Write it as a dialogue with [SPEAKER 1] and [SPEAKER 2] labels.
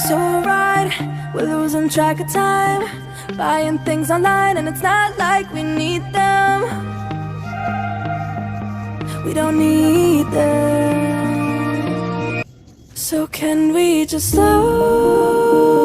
[SPEAKER 1] so right, we're losing track of time, buying things online and it's not like we need them. We don't need them. So can we just slow